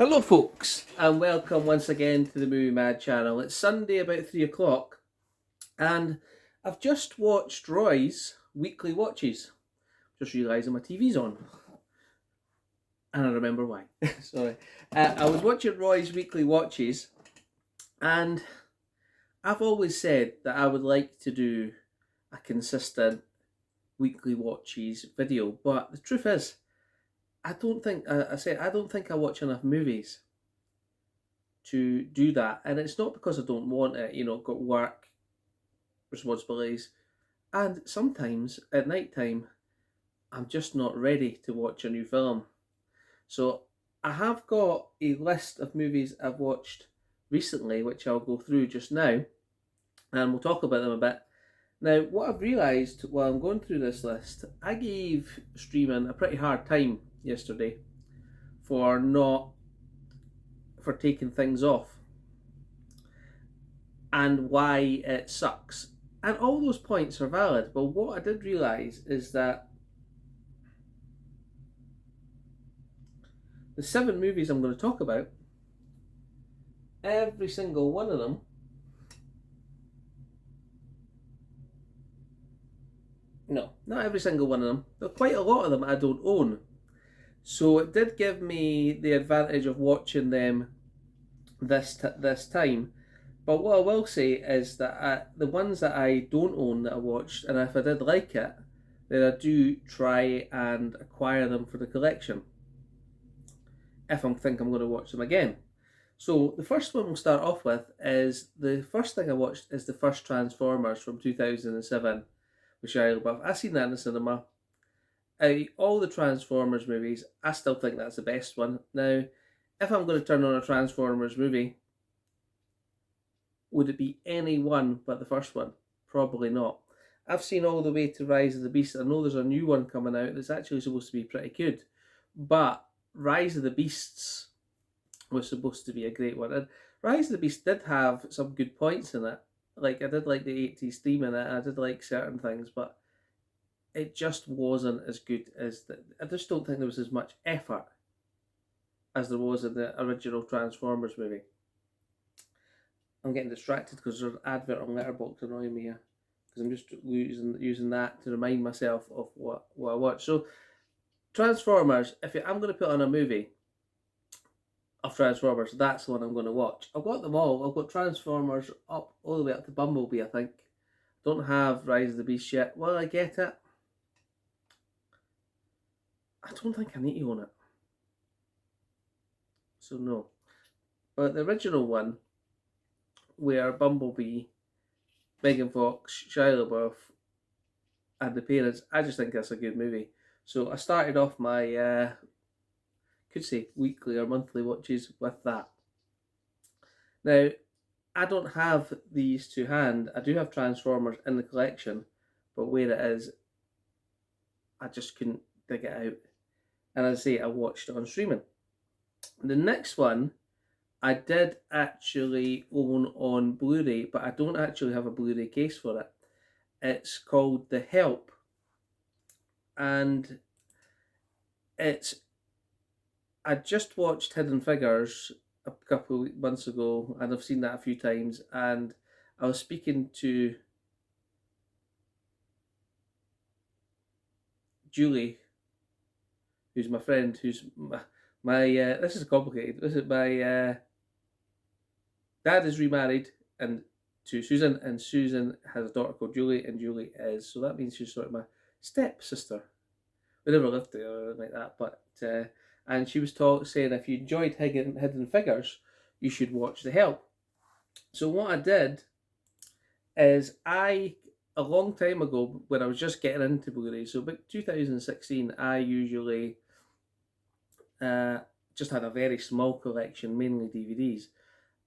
Hello, folks, and welcome once again to the Movie Mad channel. It's Sunday about 3 o'clock, and I've just watched Roy's weekly watches. Just realising my TV's on, and I remember why. Sorry. I was watching Roy's weekly watches, and I've always said that I would like to do a consistent weekly watches video, but the truth is, I don't think I watch enough movies to do that, and it's not because I don't want it. I've got work responsibilities, and sometimes at night time I'm just not ready to watch a new film. So I have got a list of movies I've watched recently, which I'll go through just now, and we'll talk about them a bit. Now, what I've realised while I'm going through this list, I gave streaming a pretty hard time yesterday for not for taking things off and why it sucks. And all those points are valid, but what I did realise is that the 7 movies I'm going to talk about, every single one of them no, not every single one of them, but quite a lot of them I don't own. So it did give me the advantage of watching them this time. But what I will say is that the ones that I don't own that I watched, and if I did like it, then I do try and acquire them for the collection if I think I'm going to watch them again. So the first one we'll start off with is the first thing I watched is the first Transformers from 2007 with Shia LaBeouf. I seen that in the cinema. All the Transformers movies, I still think that's the best one. Now, if I'm going to turn on a Transformers movie, would it be any one but the first one? Probably not. I've seen all the way to Rise of the Beast. I know there's a new one coming out that's actually supposed to be pretty good, but Rise of the Beasts was supposed to be a great one. And Rise of the Beast did have some good points in it. Like, I did like the 80s theme in it, and I did like certain things, but it just wasn't as good as I just don't think there was as much effort as there was in the original Transformers movie. I'm getting distracted because there's an advert on Letterboxd annoying me here, because I'm just using that to remind myself of what I watched. So Transformers, I'm going to put on a movie of Transformers, that's the one I'm going to watch. I've got them all. I've got Transformers up all the way up to Bumblebee, I think. Don't have Rise of the Beast yet. Will I get it? I don't think I need to own it. So no. But the original one, where Bumblebee, Megan Fox, Shia LaBeouf, and the parents, I just think that's a good movie. So I started off my, could say weekly or monthly watches with that. Now, I don't have these to hand. I do have Transformers in the collection, but where it is, I just couldn't dig it out. And as I say, I watched it on streaming. The next one, I did actually own on Blu-ray, but I don't actually have a Blu-ray case for it. It's called The Help, and I just watched Hidden Figures a couple of months ago, and I've seen that a few times, and I was speaking to Julie, who's my friend, who's my this is complicated. This is my dad is remarried and to Susan, and Susan has a daughter called Julie, and Julie is, so that means she's sort of my stepsister. We never lived together or anything like that, but and she was saying if you enjoyed Hidden Figures, you should watch The Help. So what I did is a long time ago, when I was just getting into Blu-ray, so about 2016, I usually just had a very small collection, mainly DVDs.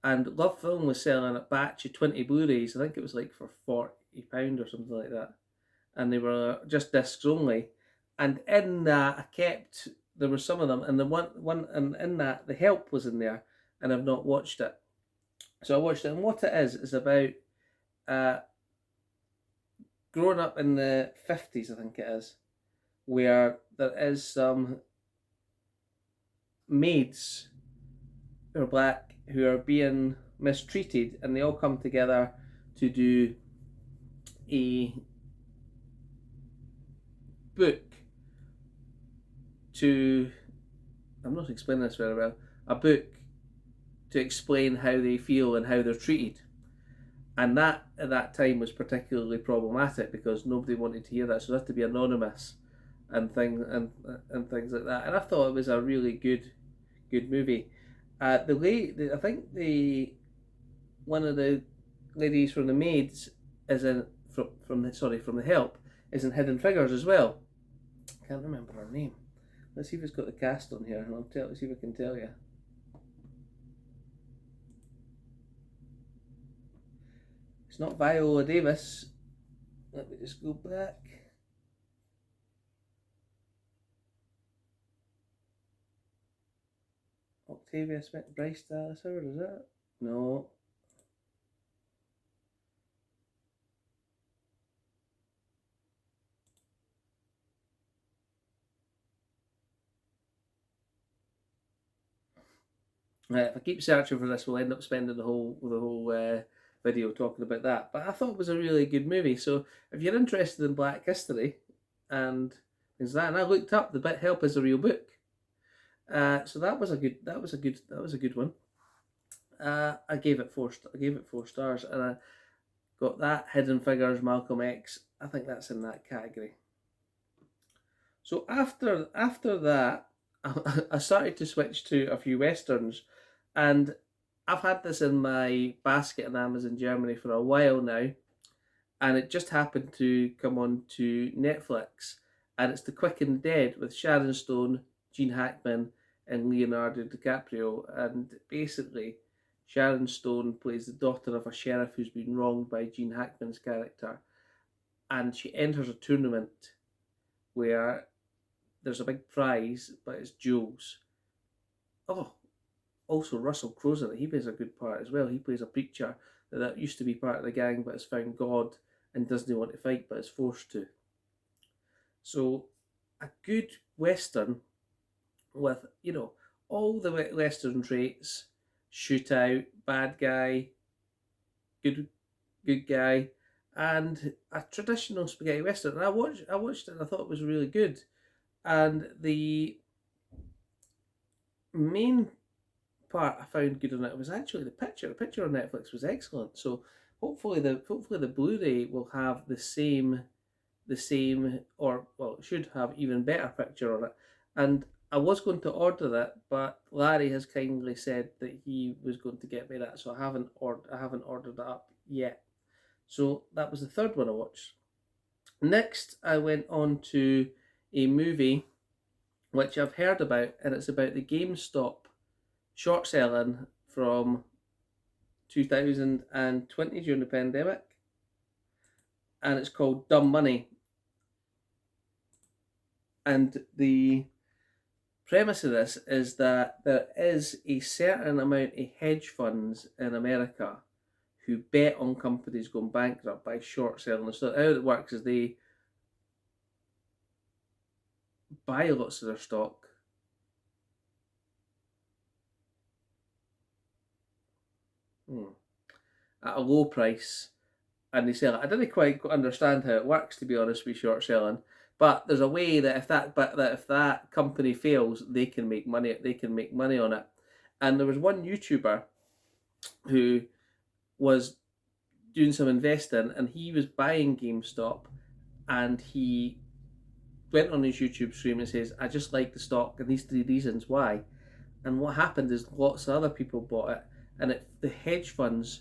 And Love Film was selling a batch of 20 Blu-rays. I think it was like for £40 or something like that. And they were just discs only. And in that, there were some of them, and and in that, The Help was in there, and I've not watched it. So I watched it, and what it is about growing up in the 50s, I think it is, where there is some maids who are black, who are being mistreated, and they all come together to do a book to, I'm not explaining this very well, a book to explain how they feel and how they're treated. And that at that time was particularly problematic because nobody wanted to hear that, so they had to be anonymous and things like that. And I thought it was a really good movie. I think the one of the ladies from the maids is in from the help is in Hidden Figures as well. Can't remember her name. Let's see if it's got the cast on here, and let's see if I can tell you. It's not Viola Davis. Let me just go back. Octavia Smith, Bryce Dallas Howard, is that? No. If I keep searching for this, we'll end up spending the whole video talking about that. But I thought it was a really good movie. So if you're interested in Black history and things like that, and I looked up The Bit Help is a real book. So that was a good one. I gave it 4 stars, and I got that, Hidden Figures, Malcolm X. I think that's in that category. So after that, I started to switch to a few westerns, and I've had this in my basket on Amazon Germany for a while now, and it just happened to come on to Netflix, and it's The Quick and Dead with Sharon Stone, Gene Hackman, and Leonardo DiCaprio. And basically, Sharon Stone plays the daughter of a sheriff who's been wronged by Gene Hackman's character, and she enters a tournament where there's a big prize, but it's jewels. Oh, also Russell Crowe's in it. He plays a good part as well. He plays a preacher that used to be part of the gang but has found God and doesn't want to fight but is forced to. So a good Western with, all the Western traits: shootout, bad guy, good guy, and a traditional spaghetti Western. And I watched it and I thought it was really good. And the main part I found good on it was actually the picture. The picture on Netflix was excellent. So hopefully the Blu-ray will have the same, or well, it should have even better picture on it. And I was going to order that, but Larry has kindly said that he was going to get me that, so I haven't ordered that up yet. So that was the third one I watched. Next, I went on to a movie which I've heard about, and it's about the GameStop short selling from 2020 during the pandemic, and it's called Dumb Money. And the premise of this is that there is a certain amount of hedge funds in America who bet on companies going bankrupt by short selling. So how it works is they buy lots of their stock, at a low price, and they sell it. I didn't quite understand how it works, to be honest, with short selling. But there's a way that if that company fails, they can make money. They can make money on it. And there was one YouTuber who was doing some investing, and he was buying GameStop, and he went on his YouTube stream and says, "I just like the stock, and these 3 reasons why." And what happened is lots of other people bought it, and the hedge funds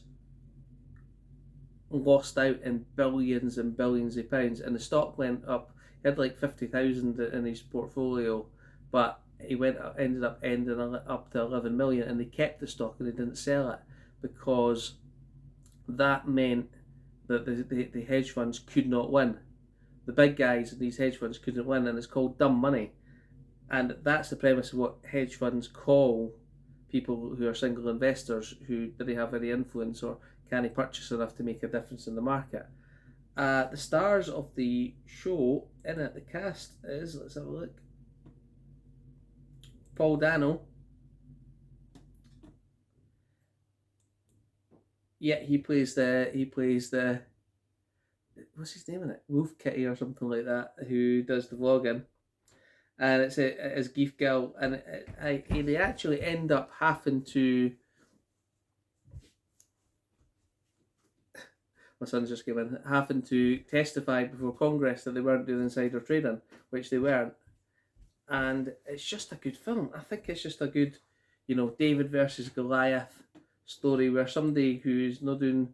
lost out in billions and billions of pounds, and the stock went up. He had like 50,000 in his portfolio, but he ended up up to 11 million, and they kept the stock and they didn't sell it because that meant that the hedge funds could not win. The big guys in these hedge funds couldn't win, and it's called dumb money. And that's the premise of what hedge funds call people who are single investors who didn't have any influence or can't purchase enough to make a difference in the market. The stars of the show in it, the cast is, let's have a look: Paul Dano, Yeah, he plays the what's his name in it? Wolf Kitty or something like that, who does the vlogging. And it's Geef Gill, and they actually end up having to. My son's just came in, having to testify before Congress that they weren't doing insider trading, which they weren't. And it's just a good film. I think it's just a good, David versus Goliath story where somebody who's not doing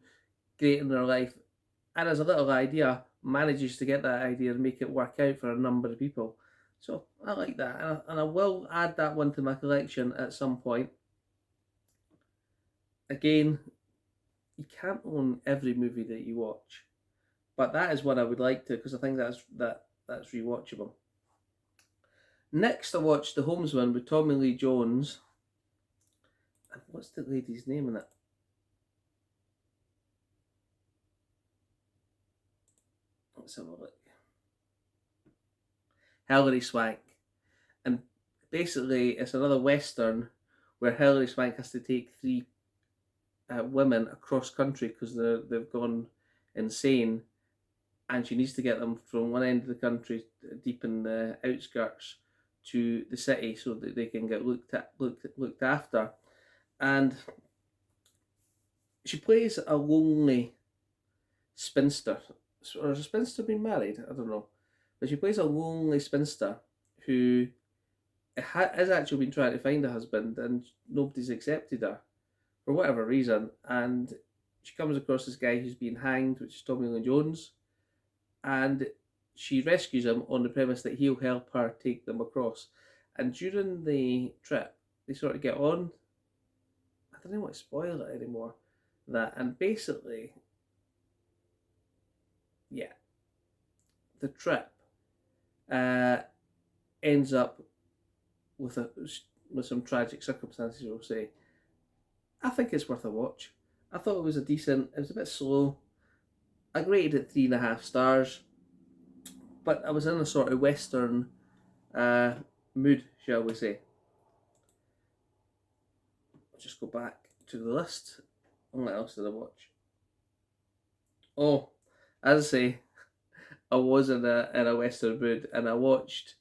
great in their life and has a little idea manages to get that idea and make it work out for a number of people. So I like that, and I will add that one to my collection at some point. Again, you can't own every movie that you watch, but that is one I would like to, because I think that's rewatchable. Next, I watched The Homesman with Tommy Lee Jones. And what's the lady's name in it? Let's have a look. Hilary Swank. And basically, it's another Western where Hilary Swank has to take three women across country because they've gone insane, and she needs to get them from one end of the country, deep in the outskirts, to the city so that they can get looked after. And she plays a lonely spinster. Or has a spinster been married? I don't know. But she plays a lonely spinster who has actually been trying to find a husband, and nobody's accepted her for whatever reason. And she comes across this guy who's been hanged, which is Tommy Lee Jones, and she rescues him on the premise that he'll help her take them across. And during the trip, they sort of get on. I don't know what to spoil it anymore. And basically, yeah, the trip ends up with some tragic circumstances, we'll say. I think it's worth a watch. I thought it was a bit slow. I rated it 3.5 stars, but I was in a sort of Western mood, shall we say. I'll just go back to the list. What else did I watch? Oh, as I say, I was in a Western mood, and I watched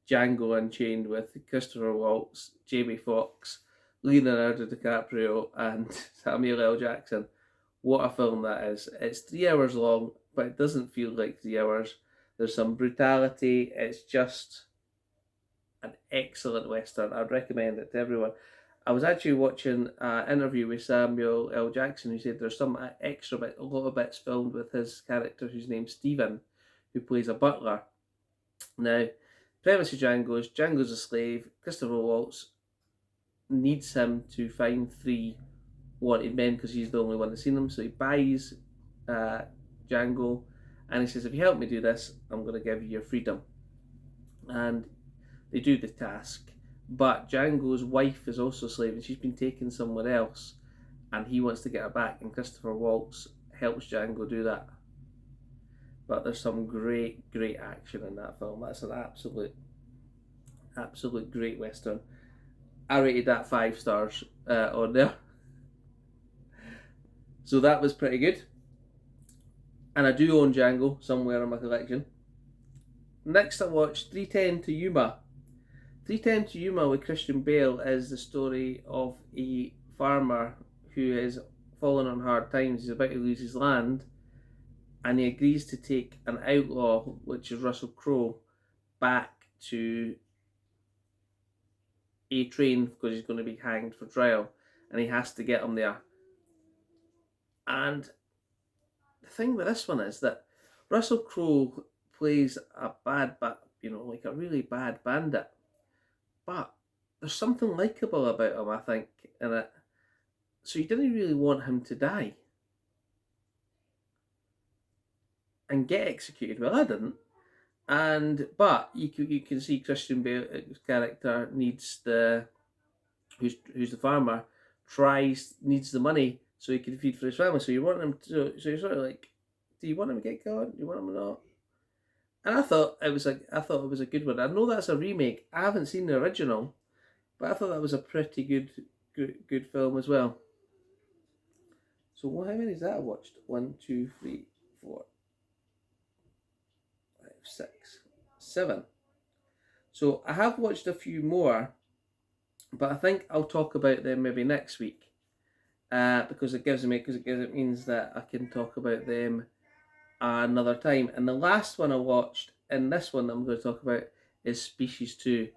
Django Unchained with Christopher Waltz, Jamie Foxx, Leonardo DiCaprio, and Samuel L. Jackson. What a film that is. It's 3 hours long, but it doesn't feel like 3 hours. There's some brutality. It's just an excellent Western. I'd recommend it to everyone. I was actually watching an interview with Samuel L. Jackson, who said there's some a lot of bits filmed with his character, whose name's Stephen, who plays a butler. Now, premise of Django's a slave. Christopher Waltz needs him to find 3 wanted men because he's the only one that's seen them. So he buys Django, and he says, if you help me do this, I'm going to give you your freedom. And they do the task. But Django's wife is also a slave, and she's been taken somewhere else, and he wants to get her back, and Christopher Waltz helps Django do that. But there's some great action in that film. That's an absolute great Western. I rated that 5 stars on there. So that was pretty good. And I do own Django somewhere in my collection. Next I watched 310 to Yuma. 310 to Yuma with Christian Bale is the story of a farmer who is fallen on hard times. He's about to lose his land, and he agrees to take an outlaw, which is Russell Crowe, back to A Train because he's going to be hanged for trial, and he has to get him there. And the thing with this one is that Russell Crowe plays a like a really bad bandit, but there's something likable about him, I think, in it. So you didn't really want him to die and get executed. Well, I didn't. But you can see Christian Bale's character needs who's the farmer, needs the money so he can feed for his family. So you want him to. So you're sort of like, do you want him to get caught? Do you want him to not? And I thought it was a good one. I know that's a remake. I haven't seen the original, but I thought that was a pretty good film as well. So how many is that I watched? 1, 2, 3, 4, 5, 6, 7. So I have watched a few more, but I think I'll talk about them maybe next week. Because it means that I can talk about them another time. And the last one I watched, and this one that I'm going to talk about, is Species 2.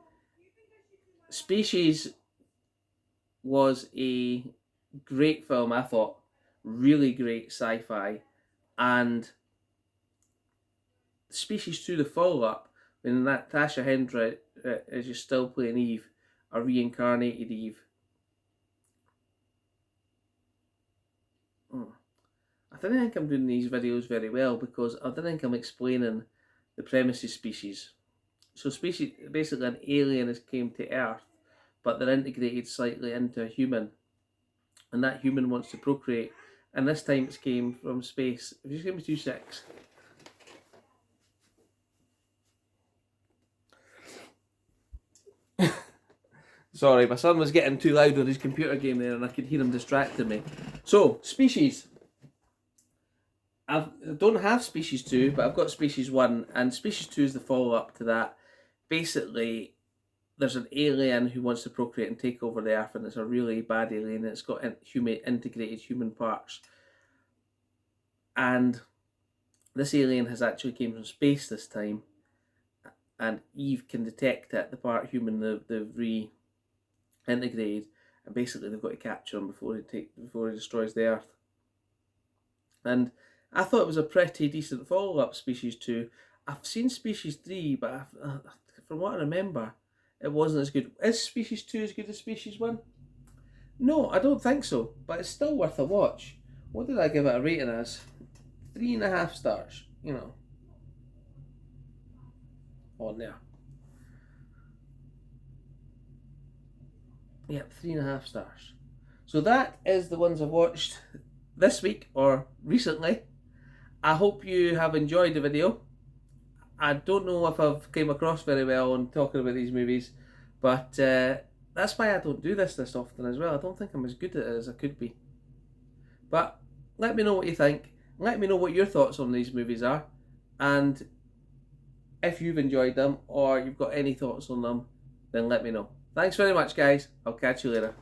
Species was a great film, I thought. Really great sci-fi. And Species 2, the follow-up, when Natasha Henstridge is just still playing Eve, a reincarnated Eve. I don't think I'm doing these videos very well because I don't think I'm explaining the premise of Species. So Species, basically an alien has came to Earth, but they're integrated slightly into a human. And that human wants to procreate. And this time it's came from space. If you just give me 2 secs. Sorry, my son was getting too loud on his computer game there and I could hear him distracting me. So, Species. I don't have Species 2, but I've got Species 1, and Species 2 is the follow-up to that. Basically, there's an alien who wants to procreate and take over the Earth, and it's a really bad alien, and it's got integrated human parts. And this alien has actually came from space this time, and Eve can detect it, the part human they've reintegrated, and basically they've got to capture him before he destroys the Earth. And I thought it was a pretty decent follow-up, Species 2. I've seen Species 3, but from what I remember, it wasn't as good. Is Species 2 as good as Species 1? No, I don't think so, but it's still worth a watch. What did I give it a rating as? 3.5 stars, you know. On there. Yep, 3.5 stars. So that is the ones I've watched this week or recently. I hope you have enjoyed the video. I don't know if I've came across very well on talking about these movies, but that's why I don't do this often as well. I don't think I'm as good at it as I could be. But let me know what you think. Let me know what your thoughts on these movies are, and if you've enjoyed them or you've got any thoughts on them, then let me know. Thanks very much, guys. I'll catch you later.